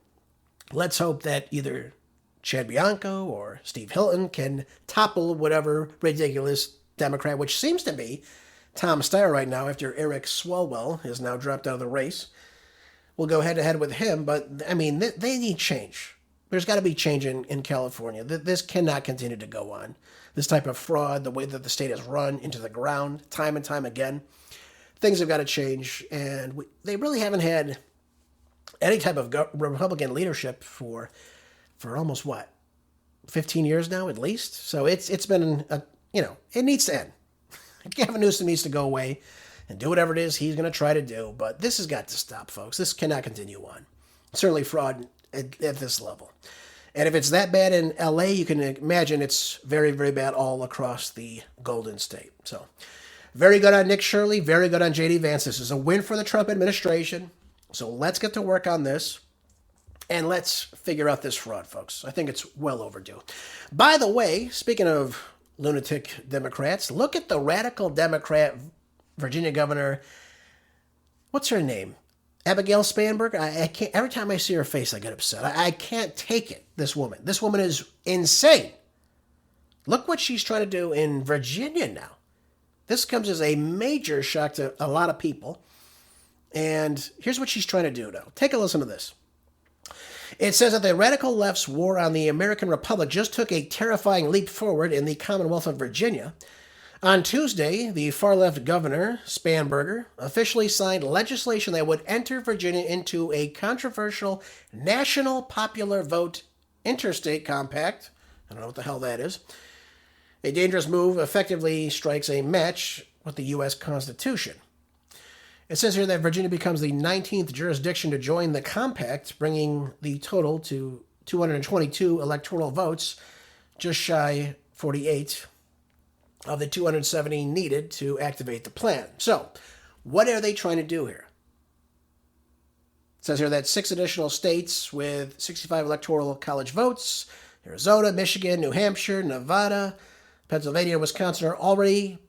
Let's hope that either Chad Bianco or Steve Hilton can topple whatever ridiculous Democrat, which seems to be Tom Steyer right now after Eric Swalwell has now dropped out of the race. We'll go head-to-head with him, but, I mean, they need change. There's got to be change in California. This cannot continue to go on. This type of fraud, the way that the state is run into the ground time and time again, things have got to change, and they really haven't had any type of Republican leadership for almost, 15 years now at least? So it's been, it needs to end. Gavin Newsom needs to go away and do whatever it is he's going to try to do. But this has got to stop, folks. This cannot continue on. Certainly fraud at this level. And if it's that bad in L.A., you can imagine it's very, very bad all across the Golden State. So very good on Nick Shirley. Very good on J.D. Vance. This is a win for the Trump administration. So let's get to work on this. And let's figure out this fraud, folks. I think it's well overdue. By the way, speaking of lunatic Democrats, look at the radical Democrat Virginia governor. What's her name? Abigail Spanberg? I can't. Every time I see her face, I get upset. I can't take it. This woman is insane. Look what she's trying to do in Virginia now. This comes as a major shock to a lot of people. And here's what she's trying to do now. Take a listen to this. It says that the radical left's war on the American Republic just took a terrifying leap forward in the Commonwealth of Virginia. On Tuesday, the far-left governor, Spanberger, officially signed legislation that would enter Virginia into a controversial national popular vote interstate compact. I don't know what the hell that is. A dangerous move effectively strikes a match with the U.S. Constitution. It says here that Virginia becomes the 19th jurisdiction to join the compact, bringing the total to 222 electoral votes, just shy 48 of the 270 needed to activate the plan. So, what are they trying to do here? It says here that 6 additional states with 65 electoral college votes, Arizona, Michigan, New Hampshire, Nevada, Pennsylvania, Wisconsin, are already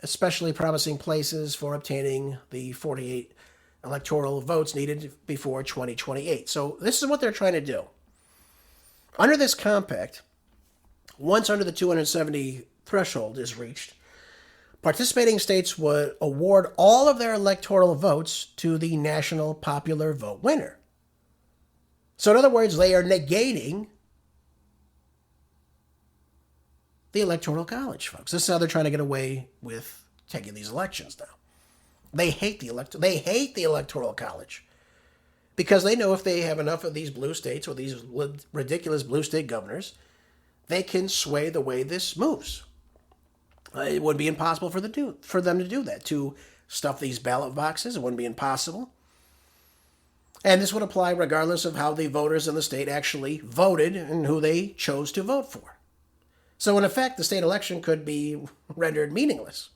especially promising places for obtaining the 48 electoral votes needed before 2028. So this is what they're trying to do. Under this compact, once under the 270 threshold is reached, participating states would award all of their electoral votes to the national popular vote winner. So in other words, they are negating the Electoral College, folks. This is how they're trying to get away with taking these elections now. They hate the Electoral College because they know if they have enough of these blue states or these ridiculous blue state governors, they can sway the way this moves. It would be impossible for them to do that, to stuff these ballot boxes. It wouldn't be impossible. And this would apply regardless of how the voters in the state actually voted and who they chose to vote for. So in effect, the state election could be rendered meaningless.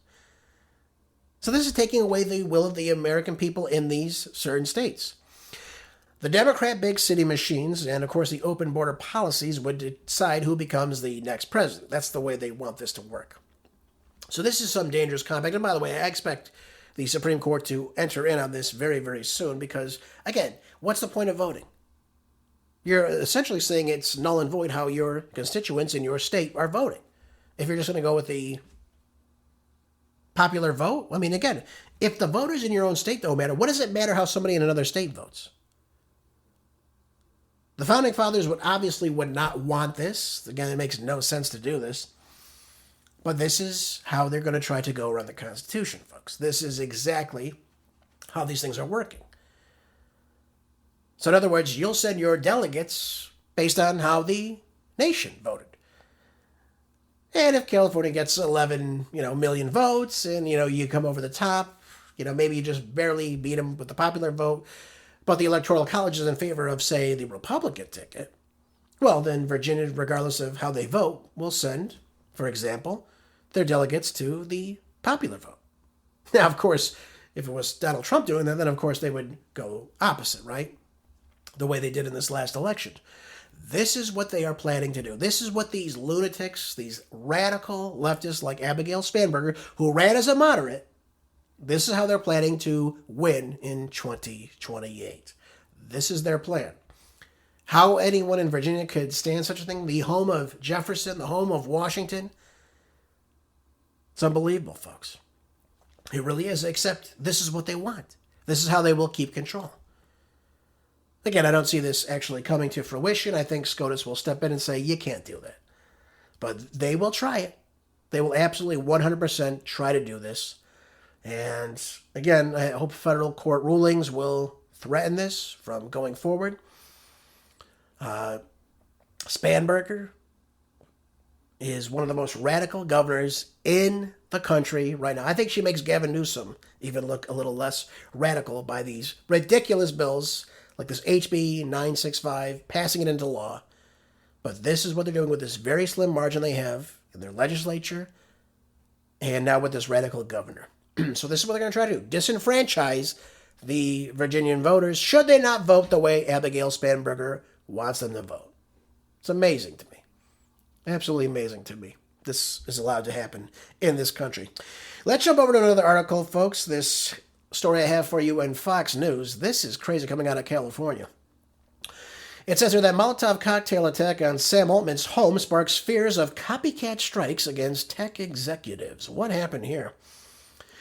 So this is taking away the will of the American people in these certain states. The Democrat big city machines and, of course, the open border policies would decide who becomes the next president. That's the way they want this to work. So this is some dangerous compact. And by the way, I expect the Supreme Court to enter in on this very, very soon because, again, what's the point of voting? You're essentially saying it's null and void how your constituents in your state are voting. If you're just going to go with the popular vote, I mean, again, if the voters in your own state don't matter, what does it matter how somebody in another state votes? The Founding Fathers would not want this. Again, it makes no sense to do this. But this is how they're going to try to go around the Constitution, folks. This is exactly how these things are working. So in other words, you'll send your delegates based on how the nation voted. And if California gets 11, million votes and, you come over the top, maybe you just barely beat them with the popular vote, but the Electoral College is in favor of, say, the Republican ticket, well, then Virginia, regardless of how they vote, will send, for example, their delegates to the popular vote. Now, of course, if it was Donald Trump doing that, then of course they would go opposite, right? The way they did in this last election. This is what they are planning to do. This is what these lunatics, these radical leftists like Abigail Spanberger, who ran as a moderate, this is how they're planning to win in 2028. This is their plan. How anyone in Virginia could stand such a thing, the home of Jefferson, the home of Washington, it's unbelievable, folks. It really is, except this is what they want. This is how they will keep control. Again, I don't see this actually coming to fruition. I think SCOTUS will step in and say, you can't do that. But they will try it. They will absolutely 100% try to do this. And again, I hope federal court rulings will threaten this from going forward. Spanberger is one of the most radical governors in the country right now. I think she makes Gavin Newsom even look a little less radical by these ridiculous bills like this HB 965, passing it into law. But this is what they're doing with this very slim margin they have in their legislature and now with this radical governor. So this is what they're going to try to do. Disenfranchise the Virginian voters should they not vote the way Abigail Spanberger wants them to vote. It's amazing to me. Absolutely amazing to me. This is allowed to happen in this country. Let's jump over to another article, folks. This story I have for you in Fox News. This is crazy coming out of California. It says here that Molotov cocktail attack on Sam Altman's home sparks fears of copycat strikes against tech executives. What happened here?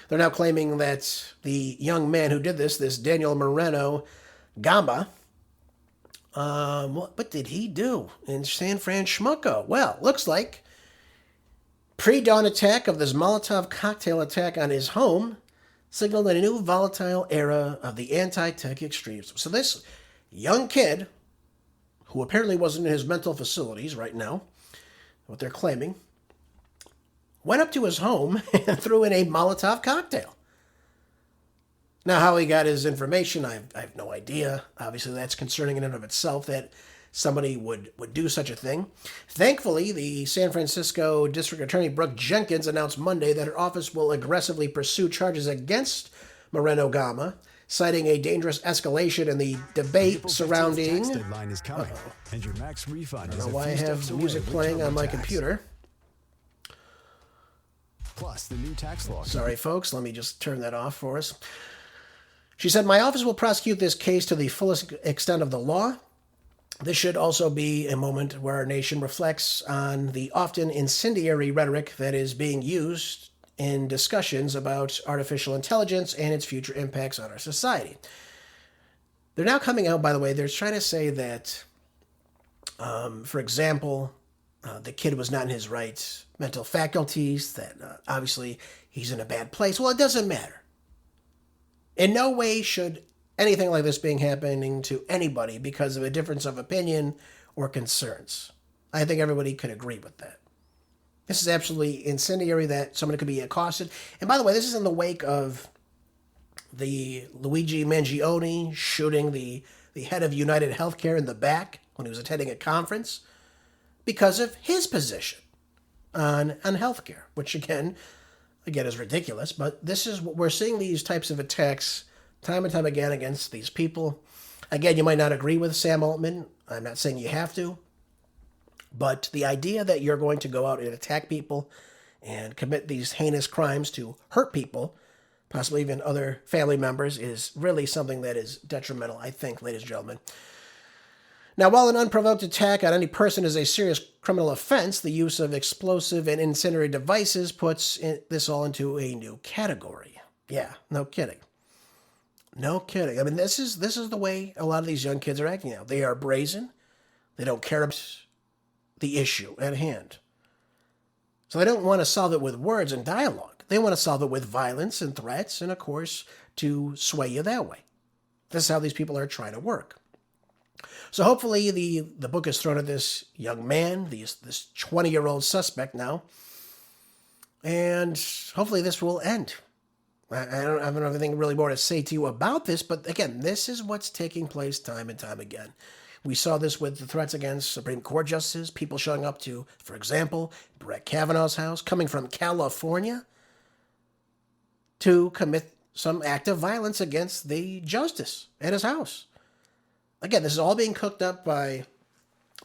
They're now claiming that the young man who did this Daniel Moreno Gamba, what did he do in San Francisco? Well, looks like pre-dawn attack of this Molotov cocktail attack on his home signaled a new volatile era of the anti-tech extremes. So this young kid, who apparently wasn't in his mental facilities right now, what they're claiming, went up to his home and threw in a Molotov cocktail. Now, how he got his information, I have no idea. Obviously, that's concerning in and of itself that somebody would do such a thing. Thankfully, the San Francisco District Attorney Brooke Jenkins announced Monday that her office will aggressively pursue charges against Moreno Gama, citing a dangerous escalation in the debate surrounding... Deadline is coming, and your max refund I don't know why I have music playing on my computer. Plus, the new tax law. Sorry, folks. Let me just turn that off for us. She said, my office will prosecute this case to the fullest extent of the law. This should also be a moment where our nation reflects on the often incendiary rhetoric that is being used in discussions about artificial intelligence and its future impacts on our society. They're now coming out, by the way, they're trying to say that, for example, the kid was not in his right mental faculties, that obviously he's in a bad place. Well, it doesn't matter. In no way should anything like this being happening to anybody because of a difference of opinion or concerns. I think everybody could agree with that. This is absolutely incendiary that somebody could be accosted. And by the way, this is in the wake of the Luigi Mangione shooting the head of United Healthcare in the back when he was attending a conference because of his position on healthcare, which again is ridiculous. But this is what we're seeing, these types of attacks time and time again against these people. Again, you might not agree with Sam Altman. I'm not saying you have to. But the idea that you're going to go out and attack people and commit these heinous crimes to hurt people, possibly even other family members, is really something that is detrimental, I think, ladies and gentlemen. Now, while an unprovoked attack on any person is a serious criminal offense, the use of explosive and incendiary devices puts this all into a new category. Yeah, no kidding. No kidding. I mean, this is the way a lot of these young kids are acting now. They are brazen. They don't care about the issue at hand. So they don't want to solve it with words and dialogue. They want to solve it with violence and threats and, of course, to sway you that way. This is how these people are trying to work. So hopefully the book is thrown at this young man, this 20-year-old suspect now, and hopefully this will end. I don't have anything really more to say to you about this, but again, this is what's taking place time and time again. We saw this with the threats against Supreme Court justices, people showing up to, for example, Brett Kavanaugh's house, coming from California to commit some act of violence against the justice at his house. Again, this is all being cooked up by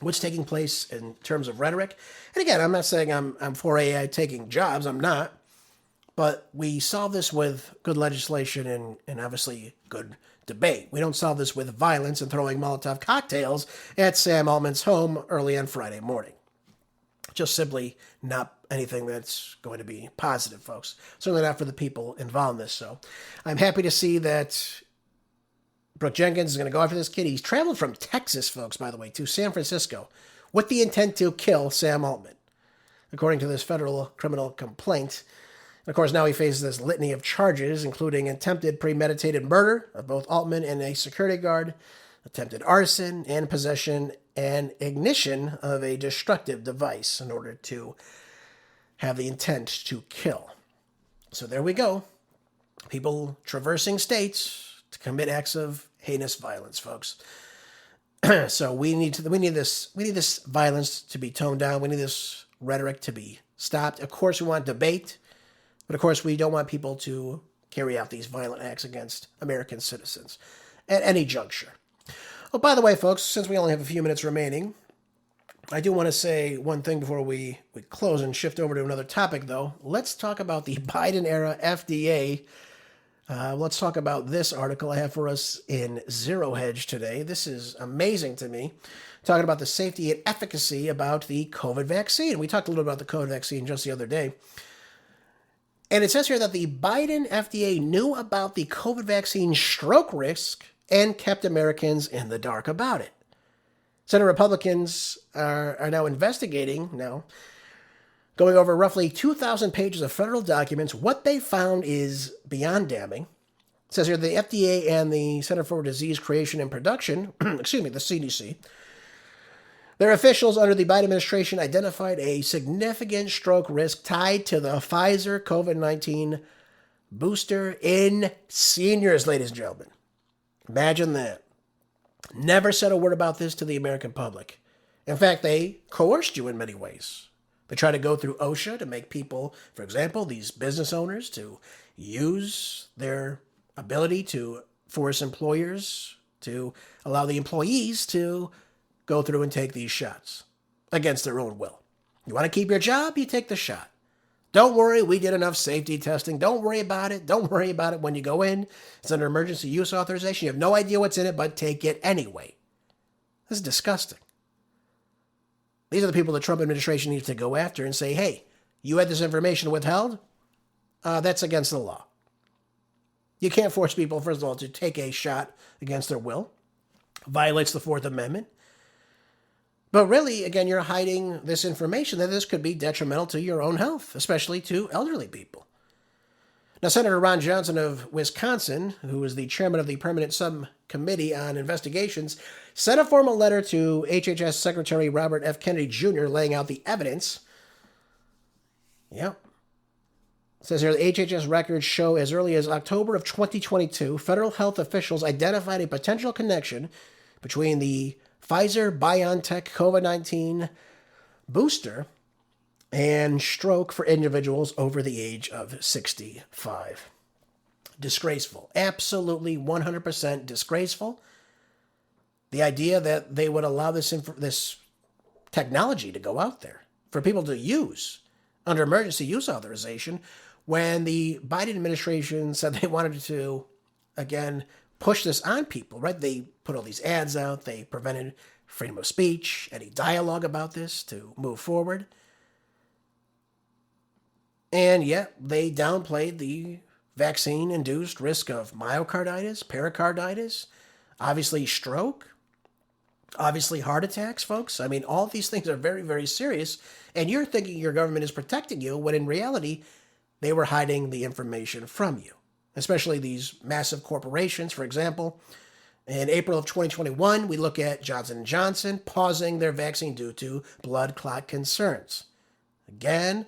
what's taking place in terms of rhetoric. And again, I'm not saying I'm for AI taking jobs. I'm not. But we solve this with good legislation and obviously good debate. We don't solve this with violence and throwing Molotov cocktails at Sam Altman's home early on Friday morning. Just simply not anything that's going to be positive, folks. Certainly not for the people involved in this. So I'm happy to see that Brooke Jenkins is going to go after this kid. He's traveled from Texas, folks, by the way, to San Francisco with the intent to kill Sam Altman, according to this federal criminal complaint. And of course, now he faces this litany of charges, including attempted premeditated murder of both Altman and a security guard, attempted arson, and possession and ignition of a destructive device in order to have the intent to kill. So there we go. People traversing states to commit acts of heinous violence, folks. So we need this violence to be toned down. We need this rhetoric to be stopped. Of course, we want debate. But of course, we don't want people to carry out these violent acts against American citizens at any juncture. Oh, by the way, folks, since we only have a few minutes remaining, I do want to say one thing before we close and shift over to another topic, though. Let's talk about the Biden-era FDA. Let's talk about this article I have for us in ZeroHedge today. This is amazing to me. Talking about the safety and efficacy about the COVID vaccine. We talked a little about the COVID vaccine just the other day. And it says here that the Biden FDA knew about the COVID vaccine stroke risk and kept Americans in the dark about it. Senate Republicans are now investigating, going over roughly 2,000 pages of federal documents. What they found is beyond damning. It says here the FDA and the Center for Disease Creation and Production, the CDC, their officials under the Biden administration identified a significant stroke risk tied to the Pfizer COVID-19 booster in seniors, ladies and gentlemen. Imagine that. Never said a word about this to the American public. In fact, they coerced you in many ways. They try to go through OSHA to make people, for example, these business owners, to use their ability to force employers to allow the employees to go through and take these shots against their own will. You want to keep your job? You take the shot. Don't worry, we did enough safety testing. Don't worry about it. Don't worry about it when you go in. It's under emergency use authorization. You have no idea what's in it, but take it anyway. This is disgusting. These are the people the Trump administration needs to go after and say, hey, you had this information withheld? That's against the law. You can't force people, first of all, to take a shot against their will. Violates the Fourth Amendment. But really, again, you're hiding this information that this could be detrimental to your own health, especially to elderly people. Now, Senator Ron Johnson of Wisconsin, who is the chairman of the Permanent Subcommittee on Investigations, sent a formal letter to HHS Secretary Robert F. Kennedy Jr. laying out the evidence. Yep. It says here, the HHS records show as early as October of 2022, federal health officials identified a potential connection between the Pfizer-BioNTech COVID-19 booster and stroke for individuals over the age of 65. Disgraceful. Absolutely 100% disgraceful. The idea that they would allow this technology to go out there for people to use under emergency use authorization when the Biden administration said they wanted to, again, push this on people, right? They put all these ads out. They prevented freedom of speech, any dialogue about this to move forward. And yet they downplayed the vaccine-induced risk of myocarditis, pericarditis, obviously stroke, obviously heart attacks, folks. I mean, all these things are very, very serious. And you're thinking your government is protecting you when in reality, they were hiding the information from you. Especially these massive corporations, for example. In April of 2021, we look at Johnson & Johnson pausing their vaccine due to blood clot concerns. Again,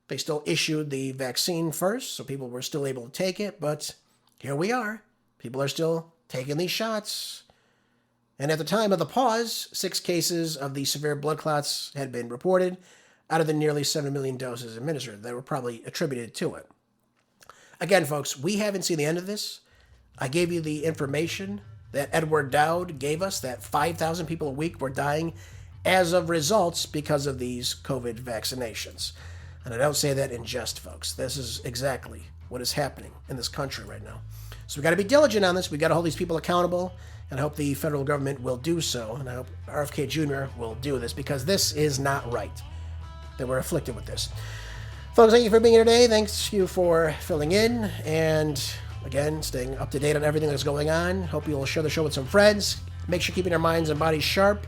They still issued the vaccine first, so people were still able to take it, but here we are. People are still taking these shots. And at the time of the pause, 6 cases of the severe blood clots had been reported out of the nearly 7 million doses administered that were probably attributed to it. Again, folks, we haven't seen the end of this. I gave you the information that Edward Dowd gave us, that 5,000 people a week were dying as of results because of these COVID vaccinations. And I don't say that in jest, folks. This is exactly what is happening in this country right now. So we got to be diligent on this. We got to hold these people accountable, and I hope the federal government will do so. And I hope RFK Jr. will do this, because this is not right that we're afflicted with this. Folks, thank you for being here today. Thanks you for filling in, and again, staying up to date on everything that's going on. Hope you'll share the show with some friends. Make sure you're keeping your minds and bodies sharp,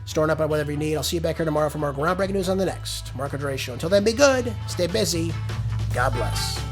storing up on whatever you need. I'll see you back here tomorrow for more groundbreaking news on the next Marco Dre Show. Until then, be good, stay busy, God bless.